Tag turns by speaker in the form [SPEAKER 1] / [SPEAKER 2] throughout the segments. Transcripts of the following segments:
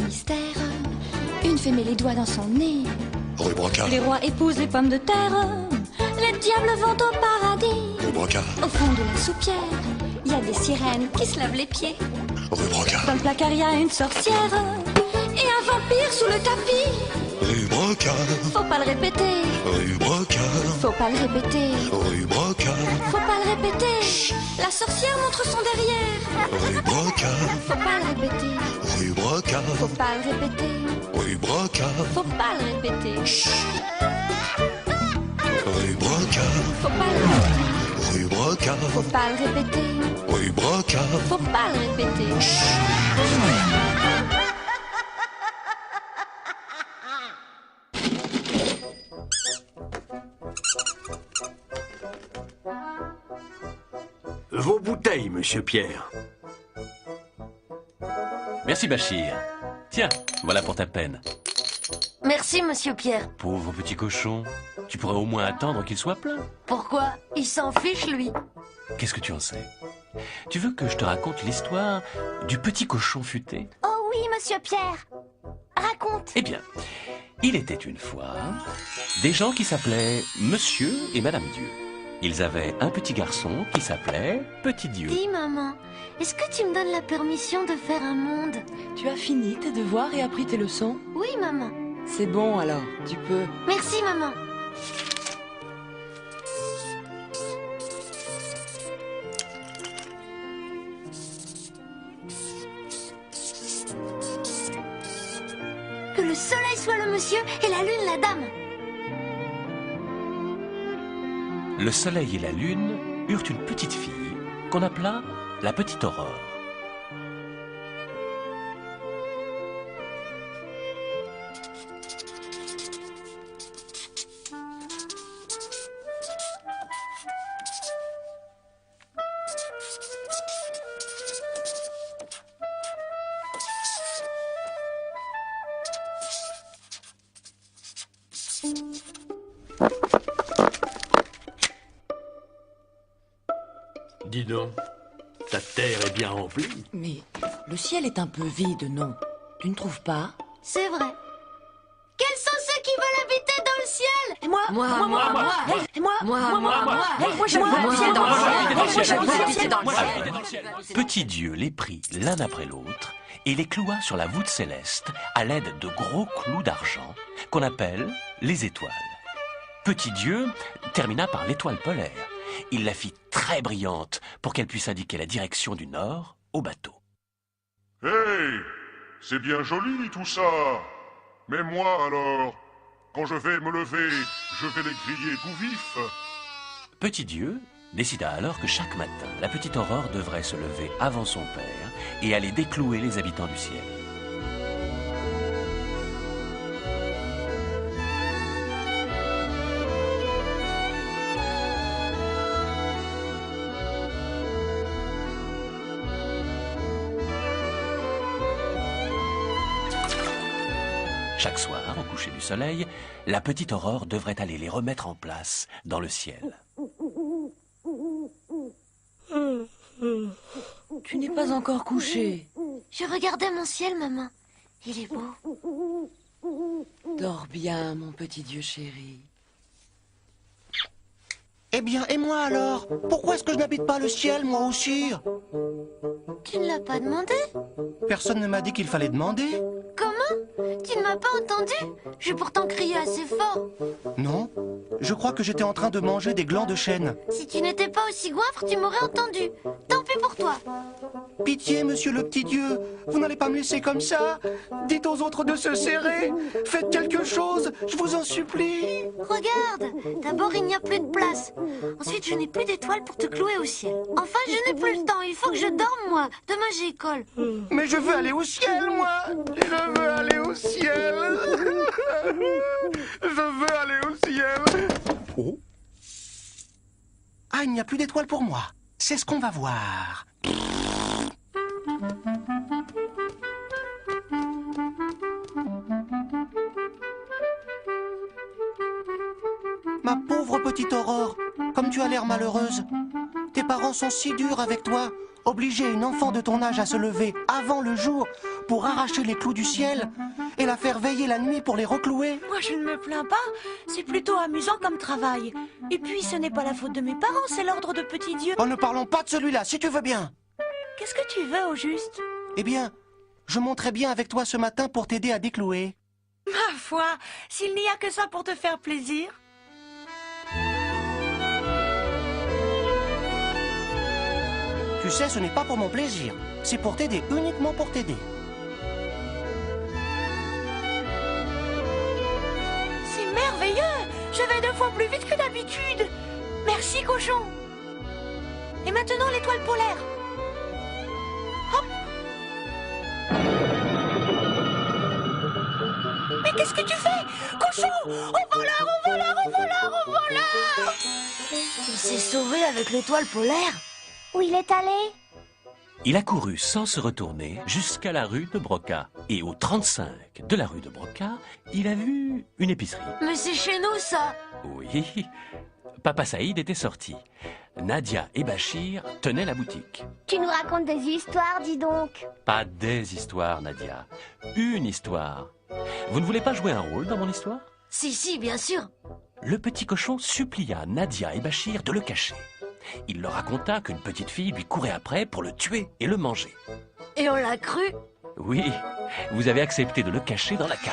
[SPEAKER 1] mystère. Une fée met les doigts dans son nez.
[SPEAKER 2] Rue Brocard.
[SPEAKER 1] Les rois épousent les pommes de terre. Les diables vont au paradis.
[SPEAKER 2] Rue Brocard.
[SPEAKER 1] Au fond de la soupière, il y a des sirènes qui se lavent les pieds.
[SPEAKER 2] Rue Brocard.
[SPEAKER 1] Dans le placard, il y a une sorcière et un vampire sous le tapis.
[SPEAKER 2] Rue Brocard.
[SPEAKER 1] Faut pas le répéter.
[SPEAKER 2] Rue Brocard.
[SPEAKER 1] Faut pas le répéter.
[SPEAKER 2] Rue Brocard.
[SPEAKER 1] Faut pas le répéter. La sorcière montre son derrière.
[SPEAKER 2] Rue Brocard.
[SPEAKER 1] Faut pas le répéter.
[SPEAKER 2] Rue Brocard.
[SPEAKER 1] Faut pas le répéter.
[SPEAKER 2] Rue Brocard.
[SPEAKER 1] Faut pas le répéter.
[SPEAKER 2] Rue Brocard.
[SPEAKER 1] Faut pas le répéter.
[SPEAKER 2] Rue Brocard.
[SPEAKER 1] Faut pas le répéter.
[SPEAKER 2] Rue Brocard.
[SPEAKER 1] Faut pas le répéter.
[SPEAKER 3] Vos bouteilles, monsieur Pierre.
[SPEAKER 4] Merci Bachir. Tiens, voilà pour ta peine.
[SPEAKER 5] Merci, monsieur Pierre.
[SPEAKER 4] Pauvre petit cochon, tu pourrais au moins attendre qu'il soit plein.
[SPEAKER 5] Pourquoi? Il s'en fiche, lui.
[SPEAKER 4] Qu'est-ce que tu en sais? Tu veux que je te raconte l'histoire du petit cochon futé?
[SPEAKER 5] Oh oui, monsieur Pierre. Raconte.
[SPEAKER 4] Eh bien, il était une fois des gens qui s'appelaient Monsieur et Madame Dieu. Ils avaient un petit garçon qui s'appelait Petit Dieu.
[SPEAKER 5] Dis, maman, est-ce que tu me donnes la permission de faire un monde?
[SPEAKER 6] Tu as fini tes devoirs et appris tes leçons?
[SPEAKER 5] Oui, maman.
[SPEAKER 6] C'est bon alors, tu peux.
[SPEAKER 5] Merci, maman. Que le soleil soit le monsieur et la lune la dame.
[SPEAKER 4] Le soleil et la lune eurent une petite fille qu'on appela la petite Aurore.
[SPEAKER 3] Dis donc, ta terre est bien remplie.
[SPEAKER 6] Mais le ciel est un peu vide, non? Tu ne trouves pas?
[SPEAKER 5] C'est vrai. Quels sont ceux qui veulent habiter dans le ciel?
[SPEAKER 6] Et moi, moi,
[SPEAKER 4] Petit Dieu les prit l'un après l'autre et les cloua sur la voûte céleste à l'aide de gros clous d'argent qu'on appelle les étoiles. Petit Dieu termina par l'étoile polaire. Il la fit très brillante pour qu'elle puisse indiquer la direction du nord au bateau.
[SPEAKER 7] Hey, c'est bien joli tout ça. Mais moi alors, quand je vais me lever, je vais les griller tout vifs.
[SPEAKER 4] Petit Dieu décida alors que chaque matin, la petite Aurore devrait se lever avant son père et aller déclouer les habitants du ciel. Chaque soir, au coucher du soleil, la petite Aurore devrait aller les remettre en place dans le ciel.
[SPEAKER 6] Tu n'es pas encore couché.
[SPEAKER 5] Je regardais mon ciel, maman. Il est beau.
[SPEAKER 6] Dors bien, mon petit Dieu chéri.
[SPEAKER 8] Eh bien, et moi alors? Pourquoi est-ce que je n'habite pas le ciel, moi aussi?
[SPEAKER 5] Tu ne l'as pas demandé?
[SPEAKER 8] Personne ne m'a dit qu'il fallait demander.
[SPEAKER 5] Comment? Tu ne m'as pas entendu? J'ai pourtant crié assez fort.
[SPEAKER 8] Non, je crois que j'étais en train de manger des glands de chêne.
[SPEAKER 5] Si tu n'étais pas aussi goinfre, tu m'aurais entendu. Tant pis pour toi.
[SPEAKER 8] Pitié, monsieur le petit Dieu, vous n'allez pas me laisser comme ça. Dites aux autres de se serrer. Faites quelque chose, je vous en supplie.
[SPEAKER 5] Regarde, d'abord il n'y a plus de place. Ensuite, je n'ai plus d'étoiles pour te clouer au ciel. Enfin, je n'ai plus le temps, il faut que je dorme, moi. Demain, j'ai école.
[SPEAKER 8] Mais je veux aller au ciel, moi. Je veux aller au ciel. Je veux aller au ciel. Oh. Ah, il n'y a plus d'étoiles pour moi. C'est ce qu'on va voir. Ma pauvre petite Aurore, comme tu as l'air malheureuse. Tes parents sont si durs avec toi. Obliger une enfant de ton âge à se lever avant le jour pour arracher les clous du ciel et la faire veiller la nuit pour les reclouer.
[SPEAKER 9] Moi, je ne me plains pas. C'est plutôt amusant comme travail. Et puis, ce n'est pas la faute de mes parents, c'est l'ordre de Petit Dieu.
[SPEAKER 8] Oh, ne parlons pas de celui-là, si tu veux bien.
[SPEAKER 9] Qu'est-ce que tu veux, au juste?
[SPEAKER 8] Eh bien, je monterai bien avec toi ce matin pour t'aider à déclouer.
[SPEAKER 9] Ma foi, s'il n'y a que ça pour te faire plaisir.
[SPEAKER 8] Tu sais, ce n'est pas pour mon plaisir. C'est pour t'aider, uniquement pour t'aider.
[SPEAKER 9] C'est merveilleux. Je vais 2 fois plus vite que d'habitude. Merci, cochon. Et maintenant, l'étoile polaire. Hop. Mais qu'est-ce que tu fais? Cochon! Au voleur, au voleur, au voleur, au voleur!
[SPEAKER 5] Il s'est sauvé avec l'étoile polaire.
[SPEAKER 1] Où il est allé?
[SPEAKER 4] Il a couru sans se retourner jusqu'à la rue de Broca. Et au 35 de la rue de Broca, il a vu une épicerie.
[SPEAKER 5] Mais c'est chez nous, ça.
[SPEAKER 4] Oui, Papa Saïd était sorti. Nadia et Bachir tenaient la boutique.
[SPEAKER 1] Tu nous racontes des histoires, dis donc.
[SPEAKER 4] Pas des histoires, Nadia. Une histoire. Vous ne voulez pas jouer un rôle dans mon histoire?
[SPEAKER 5] Si, bien sûr.
[SPEAKER 4] Le petit cochon supplia Nadia et Bachir de le cacher. Il leur raconta qu'une petite fille lui courait après pour le tuer et le manger.
[SPEAKER 5] Et on l'a cru.
[SPEAKER 4] Oui, vous avez accepté de le cacher dans la cave.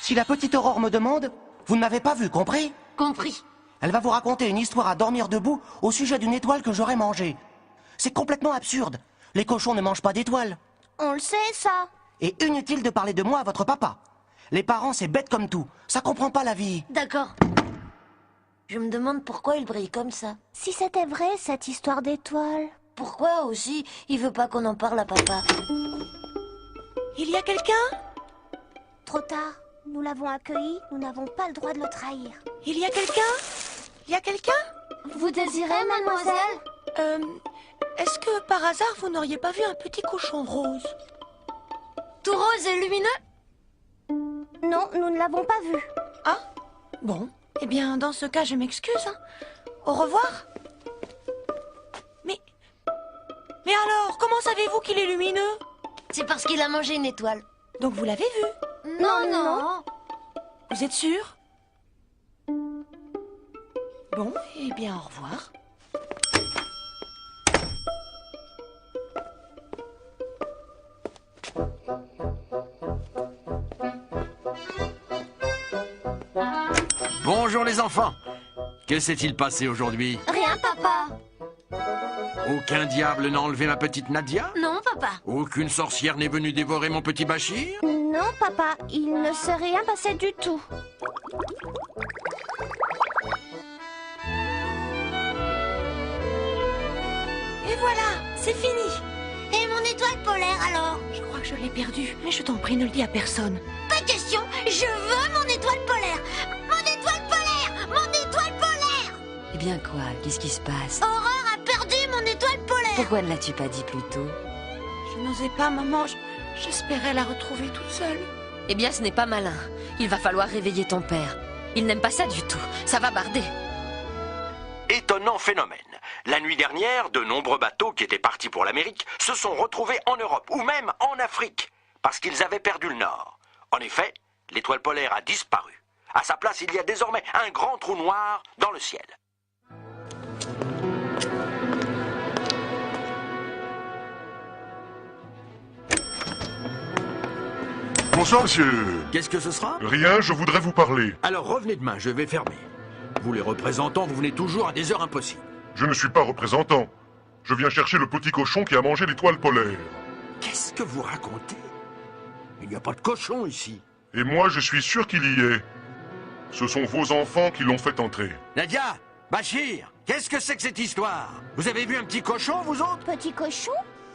[SPEAKER 8] Si la petite Aurore me demande, vous ne m'avez pas vu, compris?
[SPEAKER 5] Compris.
[SPEAKER 8] Elle va vous raconter une histoire à dormir debout au sujet d'une étoile que j'aurais mangée. C'est complètement absurde. Les cochons ne mangent pas d'étoiles.
[SPEAKER 1] On le sait, ça.
[SPEAKER 8] Et inutile de parler de moi à votre papa. Les parents, c'est bête comme tout. Ça comprend pas la vie.
[SPEAKER 5] D'accord. Je me demande pourquoi il brille comme ça.
[SPEAKER 1] Si c'était vrai, cette histoire d'étoiles.
[SPEAKER 5] Pourquoi aussi il veut pas qu'on en parle à papa?
[SPEAKER 9] Il y a quelqu'un?
[SPEAKER 1] Trop tard. Nous l'avons accueilli, nous n'avons pas le droit de le trahir.
[SPEAKER 9] Il y a quelqu'un? Il y a quelqu'un?
[SPEAKER 1] Vous désirez, mademoiselle?
[SPEAKER 9] Est-ce que par hasard vous n'auriez pas vu un petit cochon rose?
[SPEAKER 5] Tout rose et lumineux?
[SPEAKER 1] Non, nous ne l'avons pas vu.
[SPEAKER 9] Ah, bon. Eh bien, dans ce cas, je m'excuse. Au revoir. Mais alors, comment savez-vous qu'il est lumineux?
[SPEAKER 5] C'est parce qu'il a mangé une étoile.
[SPEAKER 9] Donc vous l'avez vu?
[SPEAKER 5] Non.
[SPEAKER 9] Vous êtes sûr? Bon, eh bien, au revoir.
[SPEAKER 3] Bonjour les enfants. Que s'est-il passé aujourd'hui?
[SPEAKER 1] Rien, papa.
[SPEAKER 3] Aucun diable n'a enlevé ma petite Nadia?
[SPEAKER 5] Non, papa.
[SPEAKER 3] Aucune sorcière n'est venue dévorer mon petit Bachir?
[SPEAKER 1] Non, papa, il ne s'est rien passé du tout.
[SPEAKER 9] Et voilà, c'est fini.
[SPEAKER 5] Et mon étoile polaire alors?
[SPEAKER 9] Je crois que je l'ai perdue, mais je t'en prie, ne le dis à personne.
[SPEAKER 5] Pas question, je veux mon étoile polaire. Mon étoile polaire. Mon étoile polaire.
[SPEAKER 6] Eh bien quoi? Qu'est-ce qui se passe?
[SPEAKER 5] Aurore a perdu mon étoile polaire.
[SPEAKER 6] Pourquoi ne l'as-tu pas dit plus tôt?
[SPEAKER 9] Je n'osais pas, maman. J'espérais la retrouver toute seule.
[SPEAKER 6] Eh bien, ce n'est pas malin. Il va falloir réveiller ton père. Il n'aime pas ça du tout. Ça va barder.
[SPEAKER 4] Étonnant phénomène. La nuit dernière, de nombreux bateaux qui étaient partis pour l'Amérique se sont retrouvés en Europe ou même en Afrique parce qu'ils avaient perdu le nord. En effet, l'étoile polaire a disparu. À sa place, il y a désormais un grand trou noir dans le ciel.
[SPEAKER 7] Bonsoir, monsieur.
[SPEAKER 3] Qu'est-ce que ce sera?
[SPEAKER 7] Rien, je voudrais vous parler.
[SPEAKER 3] Alors revenez demain, je vais fermer. Vous les représentants, vous venez toujours à des heures impossibles.
[SPEAKER 7] Je ne suis pas représentant. Je viens chercher le petit cochon qui a mangé l'étoile polaire.
[SPEAKER 3] Qu'est-ce que vous racontez? Il n'y a pas de cochon ici.
[SPEAKER 7] Et moi, je suis sûr qu'il y est. Ce sont vos enfants qui l'ont fait entrer.
[SPEAKER 3] Nadia, Bachir, qu'est-ce que c'est que cette histoire? Vous avez vu un petit cochon, vous autres?
[SPEAKER 1] Petit cochon?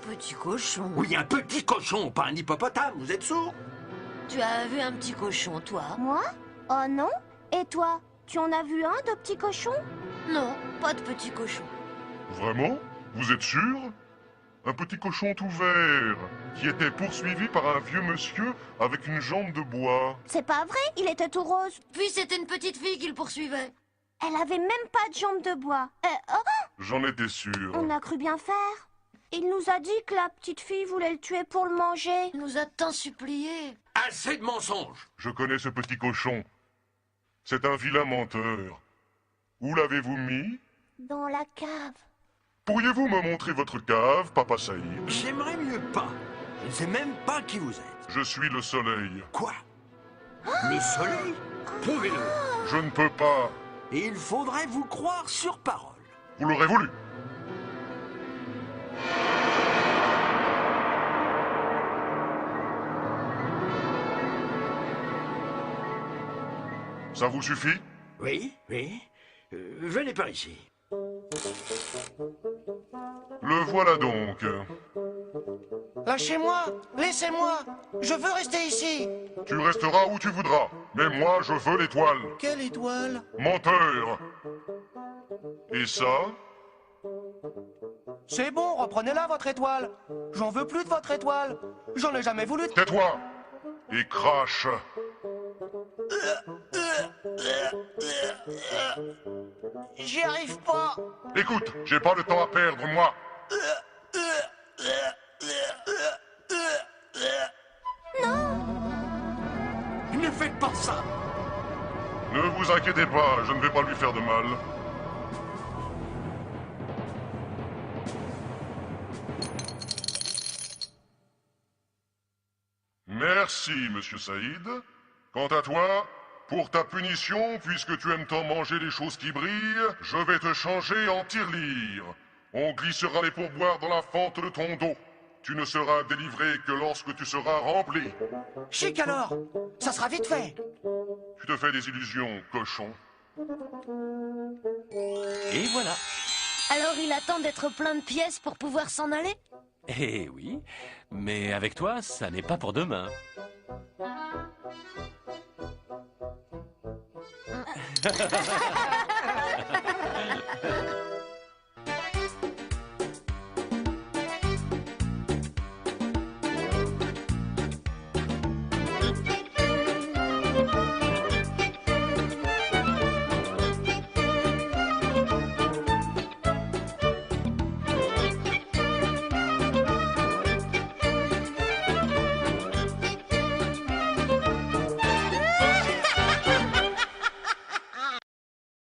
[SPEAKER 5] Petit cochon.
[SPEAKER 3] Oui, un petit cochon, pas un hippopotame, vous êtes sourds?
[SPEAKER 5] Tu as vu un petit cochon, toi?
[SPEAKER 1] Moi? Oh non. Et toi? Tu en as vu un de petit cochon?
[SPEAKER 5] Non, pas de petit cochon.
[SPEAKER 7] Vraiment? Vous êtes sûr? Un petit cochon tout vert, qui était poursuivi par un vieux monsieur avec une jambe de bois.
[SPEAKER 1] C'est pas vrai, il était tout rose.
[SPEAKER 5] Puis c'était une petite fille qui le poursuivait.
[SPEAKER 1] Elle avait même pas de jambes de bois.
[SPEAKER 7] J'en étais sûr.
[SPEAKER 1] On a cru bien faire.
[SPEAKER 10] Il nous a dit que la petite fille voulait le tuer pour le manger.
[SPEAKER 5] Il nous a tant supplié.
[SPEAKER 3] Assez de mensonges.
[SPEAKER 7] Je connais ce petit cochon. C'est un vilain menteur. Où l'avez-vous mis?
[SPEAKER 10] Dans la cave.
[SPEAKER 7] Pourriez-vous me montrer votre cave, Papa Saïd?
[SPEAKER 3] J'aimerais mieux pas. Je ne sais même pas qui vous êtes.
[SPEAKER 7] Je suis le soleil.
[SPEAKER 3] Quoi? Le soleil? Prouvez-le.
[SPEAKER 7] Je ne peux pas.
[SPEAKER 3] Et il faudrait vous croire sur parole.
[SPEAKER 7] Vous l'aurez voulu. Ça vous suffit?
[SPEAKER 3] Oui, oui. Venez par ici.
[SPEAKER 7] Le voilà donc.
[SPEAKER 8] Lâchez-moi, laissez-moi. Je veux rester ici.
[SPEAKER 7] Tu resteras où tu voudras. Mais moi, je veux l'étoile.
[SPEAKER 8] Quelle étoile?
[SPEAKER 7] Menteur. Et ça?
[SPEAKER 8] C'est bon, reprenez-la, votre étoile. J'en veux plus de votre étoile. J'en ai jamais voulu.
[SPEAKER 7] Tais-toi et crache.
[SPEAKER 8] J'y arrive pas.
[SPEAKER 7] Écoute, j'ai pas le temps à perdre, moi.
[SPEAKER 3] Ne faites pas ça.
[SPEAKER 7] Ne vous inquiétez pas, je ne vais pas lui faire de mal. Merci, monsieur Saïd. Quant à toi, pour ta punition, puisque tu aimes tant manger les choses qui brillent, je vais te changer en tirelire. On glissera les pourboires dans la fente de ton dos. Tu ne seras délivré que lorsque tu seras rempli.
[SPEAKER 8] Chic alors. Ça sera vite fait.
[SPEAKER 7] Tu te fais des illusions, cochon.
[SPEAKER 4] Et voilà.
[SPEAKER 5] Alors il attend d'être plein de pièces pour pouvoir s'en aller?
[SPEAKER 4] Eh oui, mais avec toi, ça n'est pas pour demain.